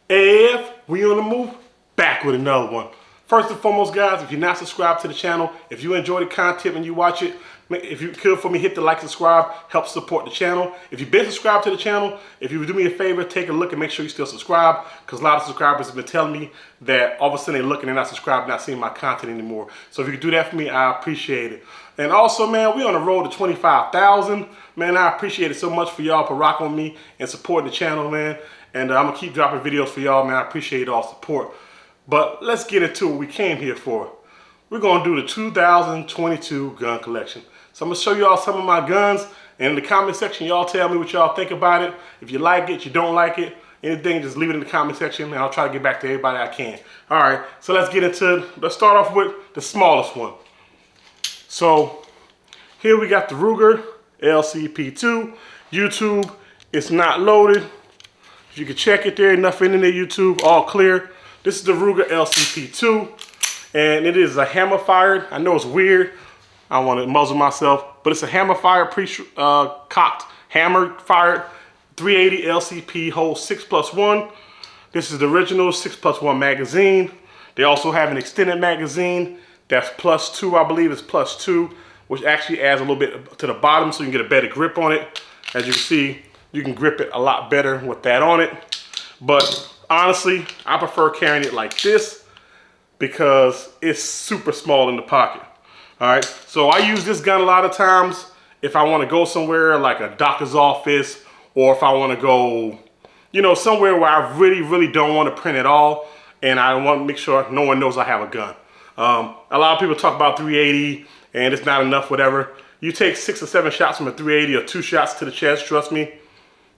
If we on the move, back with another one. First and foremost, guys, if you're not subscribed to the channel, if you enjoy the content and you watch it, if you could for me, hit the like, subscribe, help support the channel. If you've been subscribed to the channel, if you would do me a favor, take a look and make sure you still subscribe, because a lot of subscribers have been telling me that all of a sudden they're looking and not subscribed, not seeing my content anymore. So if you could do that for me, I appreciate it. And also, man, we're on the road to 25,000. Man, I appreciate it so much for y'all for rocking with me and supporting the channel, man. And I'm gonna keep dropping videos for y'all, man. I appreciate all support. But let's get into what we came here for. We're gonna do the 2022 gun collection. So I'm gonna show y'all some of my guns, and in the comment section, y'all tell me what y'all think about it. If you like it, you don't like it, anything, just leave it in the comment section, and I'll try to get back to everybody I can. All right, so let's get into it. Let's start off with the smallest one. So here we got the Ruger LCP2. YouTube, it's not loaded. If you can check it, there ain't nothing in there, YouTube, all clear. This is the Ruger LCP2, and it is a hammer fired. I know it's weird. I don't want to muzzle myself, but it's a hammer fired, cocked hammer fired 380 LCP, holds 6+1. This is the original 6+1 magazine. They also have an extended magazine that's +2, I believe it's +2, which actually adds a little bit to the bottom so you can get a better grip on it. As you can see, you can grip it a lot better with that on it. But honestly, I prefer carrying it like this because it's super small in the pocket. All right, so I use this gun a lot of times if I want to go somewhere like a doctor's office, or if I want to go, you know, somewhere where I really don't want to print at all, and I want to make sure no one knows I have a gun. A lot of people talk about 380 and it's not enough, whatever. You take 6 or 7 shots from a 380 or 2 shots to the chest, trust me,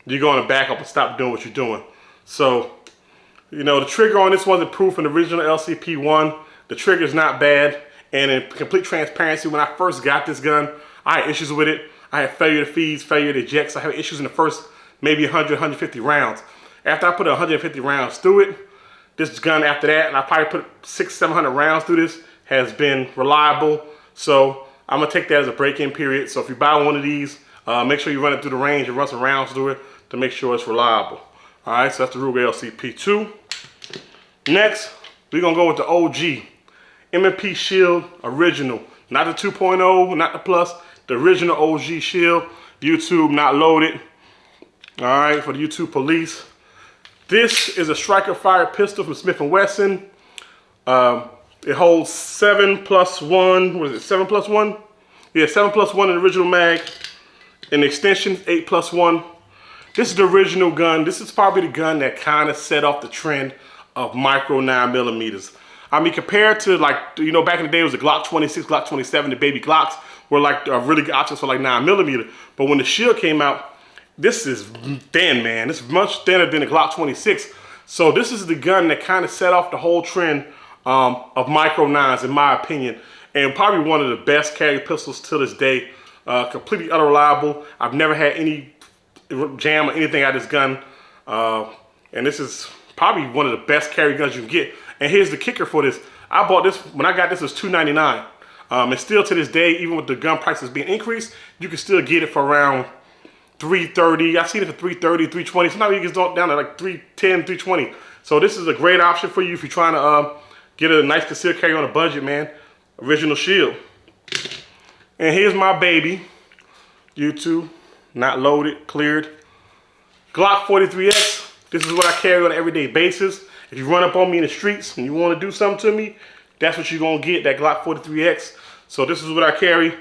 you're going to back up and stop doing what you're doing. So, you know, the trigger on this one's improved from the original LCP1. The trigger's not bad. And in complete transparency, when I first got this gun, I had issues with it. I had failure to feeds, failure to ejects. I had issues in the first maybe 100, 150 rounds. After I put 150 rounds through it, this gun after that, and I probably put 600, 700 rounds through this, has been reliable. So I'm gonna take that as a break-in period. So if you buy one of these, make sure you run it through the range and run some rounds through it to make sure it's reliable. All right, so that's the Ruger LCP2. Next, we're gonna go with the OGMP Shield original, not the 2.0, not the plus, the original OG Shield. YouTube not loaded. All right, for the YouTube police. This is a striker fired pistol from Smith & Wesson. It holds 7+1, what is it, 7+1? Yeah, 7+1 in the original mag. In the extension, 8+1. This is the original gun. This is probably the gun that kind of set off the trend of micro 9mm. I mean, compared to, like, you know, back in the day it was the Glock 26, Glock 27, the baby Glocks were like really good options for like 9mm. But when the Shield came out, this is thin, man. This is much thinner than the Glock 26. So this is the gun that kind of set off the whole trend of micro 9s, in my opinion. And probably one of the best carry pistols to this day. Completely unreliable. I've never had any jam or anything out of this gun. And this is probably one of the best carry guns you can get. And here's the kicker for this. I bought this, when I got this, it was $299. And still to this day, even with the gun prices being increased, you can still get it for around $330. I've seen it for $330, $320. Sometimes you get down to like $310, $320. So this is a great option for you if you're trying to get a nice concealed carry on a budget, man. Original Shield. And here's my baby. YouTube, not loaded, cleared. Glock 43X. This is what I carry on an everyday basis. If you run up on me in the streets and you want to do something to me, that's what you're going to get, that Glock 43X. So this is what I carry.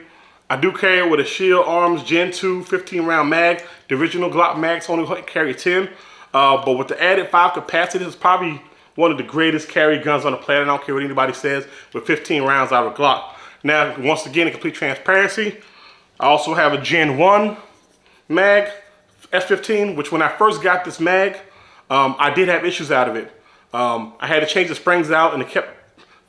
I do carry it with a Shield Arms Gen 2 15 round mag. The original Glock mags only carry 10. But with the added 5 capacity, this is probably one of the greatest carry guns on the planet. I don't care what anybody says, with 15 rounds out of a Glock. Now, once again, in complete transparency, I also have a Gen 1 mag, S15, which when I first got this mag, I did have issues out of it. I had to change the springs out, and it kept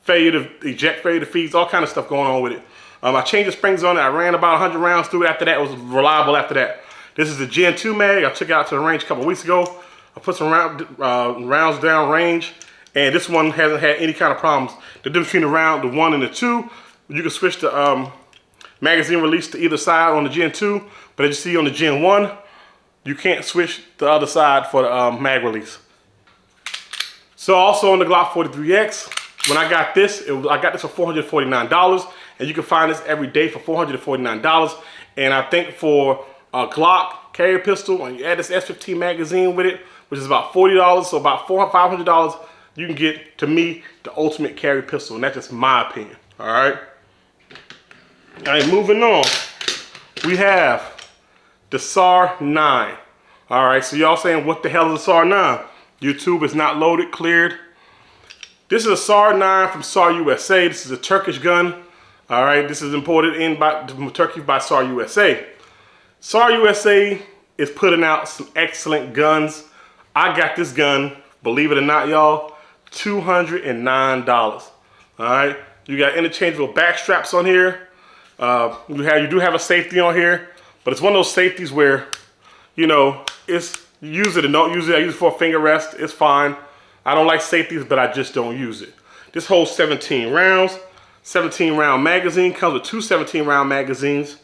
failure to eject, failure to feeds, all kind of stuff going on with it. I changed the springs on it. I ran about 100 rounds through it. After that, it was reliable after that. This is the Gen 2 mag. I took it out to the range a couple weeks ago. I put some rounds down range, and this one hasn't had any kind of problems. The difference between the 1 and the 2, you can switch the magazine release to either side on the Gen 2, but as you see on the Gen 1, you can't switch the other side for the mag release. So also on the Glock 43X, when I got this, I got this for $449, and you can find this every day for $449. And I think for a Glock carrier pistol, and you add this S15 magazine with it, which is about $40, so about $500, you can get, to me, the ultimate carry pistol, and that's just my opinion. All right. All right, moving on. We have the SAR 9. All right, so y'all saying, what the hell is a SAR 9? YouTube is not loaded, cleared. This is a SAR 9 from SAR USA. This is a Turkish gun. All right, this is imported in from Turkey by SAR USA. SAR USA is putting out some excellent guns. I got this gun, believe it or not, y'all, $209. All right, you got interchangeable back straps on here. You do have a safety on here, but it's one of those safeties where, you know, it's use it and don't use it. I use it for a finger rest. It's fine. I don't like safeties, but I just don't use it. This holds 17 rounds. 17 round magazine. Comes with two 17 round magazines.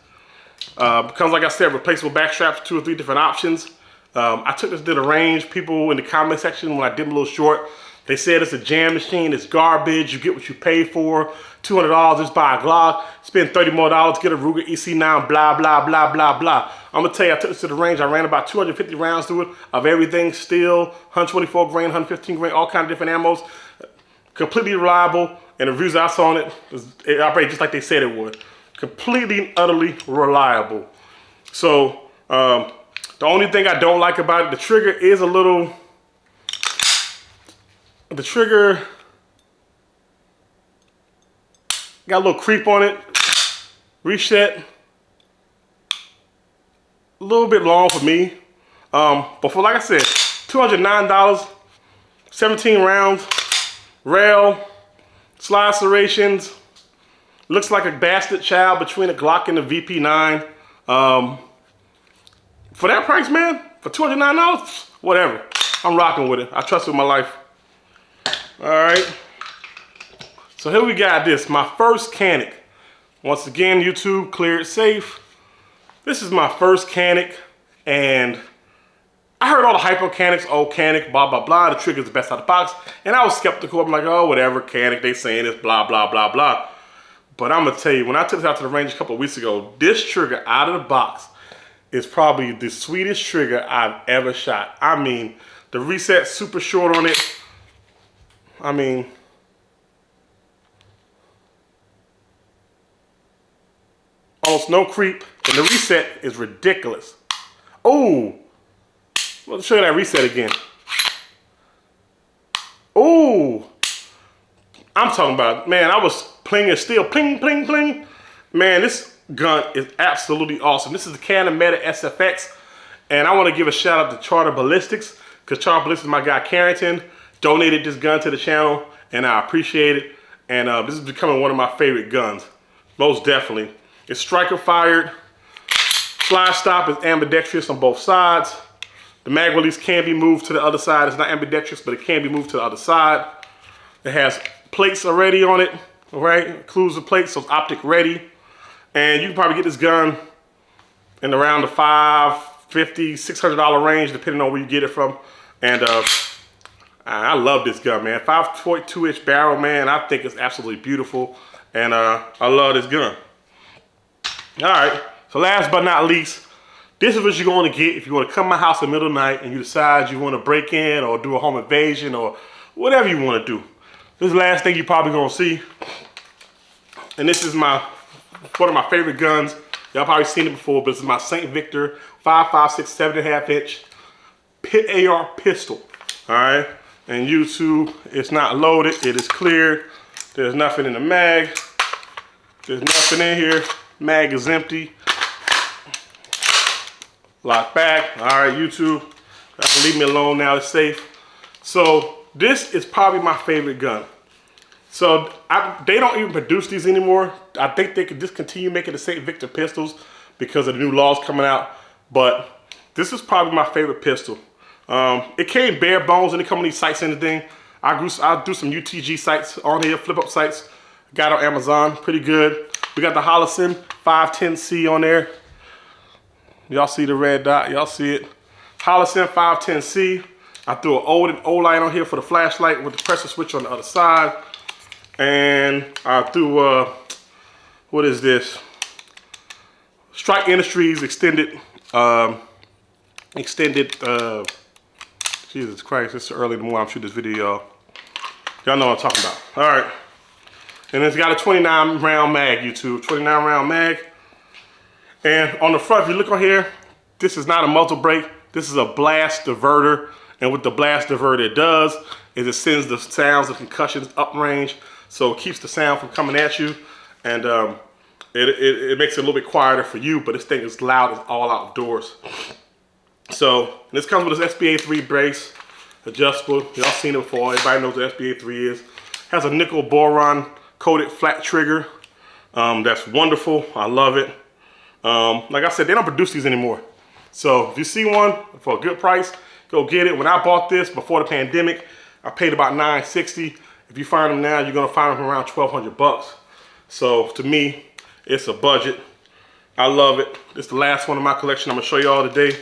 Comes, like I said, replaceable back straps, 2 or 3 different options. I took this to the range. People in the comment section, when I did them a little short, they said it's a jam machine, it's garbage, you get what you pay for. $200, just buy a Glock, spend $30 more, get a Ruger EC9, blah, blah, blah, blah, blah. I'm gonna tell you, I took this to the range, I ran about 250 rounds through it, of everything, steel, 124 grain, 115 grain, all kind of different ammos. Completely reliable, and the reviews I saw on it, it operated just like they said it would. Completely and utterly reliable. So, the only thing I don't like about it, the trigger is a little, the trigger got a little creep on it. Reset, a little bit long for me. But for, like I said, $209, 17 rounds, rail, slide serrations, looks like a bastard child between a Glock and a VP9. For that price, man, for $209, whatever. I'm rocking with it. I trust it with my life. All right. So here we got this, my first Canik. Once again, YouTube, cleared safe. This is my first Canik, and I heard all the hype on Caniks, oh, Canik, blah, blah, blah, the trigger's the best out of the box. And I was skeptical. I'm like, oh, whatever, Canik, they saying this, blah, blah, blah, blah. But I'm gonna tell you, when I took this out to the range a couple of weeks ago, this trigger out of the box is probably the sweetest trigger I've ever shot. I mean, the reset super short on it. I mean, almost no creep, and the reset is ridiculous. Oh, let's show you that reset again. Oh, I'm talking about, man, I was playing it still, pling, pling, pling. Man, this gun is absolutely awesome. This is the Canik Meta SFX, and I want to give a shout out to Charter Ballistics, because Charter Ballistics, my guy Carrington, donated this gun to the channel, and I appreciate it. And this is becoming one of my favorite guns, most definitely. It's striker fired. Slide stop is ambidextrous on both sides. The mag release can be moved to the other side. It's not ambidextrous, but it can be moved to the other side. It has plates already on it, all right? Includes the plates, so it's optic ready. And you can probably get this gun in around the $550, $600 range, depending on where you get it from. And I love this gun, man. 5.2-inch barrel, man. I think it's absolutely beautiful. And I love this gun. All right, so last but not least, this is what you're going to get if you want to come to my house in the middle of the night and you decide you want to break in or do a home invasion or whatever you want to do. This is the last thing you're probably going to see. And this is one of my favorite guns. Y'all probably seen it before, but this is my St. Victor 5.56, 7.5-inch pit AR pistol. All right, and YouTube, it's not loaded. It is cleared. There's nothing in the mag. There's nothing in here. Mag is empty. Lock back. All right, YouTube. Leave me alone now. It's safe. So this is probably my favorite gun. So they don't even produce these anymore. I think they could discontinue making the St. Victor pistols because of the new laws coming out. But this is probably my favorite pistol. It came bare bones and it come on these sites and everything. I'll do some UTG sites on here, flip up sites. Got on Amazon, pretty good. We got the Holosun 510C on there. Y'all see the red dot, y'all see it. Holosun 510C. I threw an Olight on here for the flashlight with the pressure switch on the other side. And I threw, what is this? Strike Industries extended, Jesus Christ, it's early in the morning I'm shooting this video, y'all. Y'all know what I'm talking about. All right. And it's got a 29 round mag, YouTube, 29 round mag. And on the front, if you look on here, this is not a muzzle brake. This is a blast diverter. And what the blast diverter does is it sends the sounds of concussions uprange. So it keeps the sound from coming at you. And it makes it a little bit quieter for you, but this thing is loud as all outdoors. So this comes with this SBA3 brace, adjustable. Y'all seen it before. Everybody knows what SBA3 is. Has a nickel boron coated flat trigger. That's wonderful. I love it. Like I said, they don't produce these anymore. So if you see one for a good price, go get it. When I bought this before the pandemic, I paid about $960. If you find them now, you're gonna find them around 1,200 bucks. So to me, it's a budget. I love it. It's the last one in my collection I'm gonna show y'all today.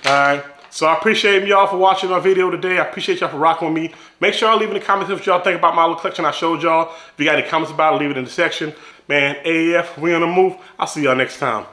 All right, so I appreciate y'all for watching our video today. I appreciate y'all for rocking with me. Make sure y'all leave in the comments what y'all think about my little collection I showed y'all. If you got any comments about it, leave it in the section. Man, AF, we on the move. I'll see y'all next time.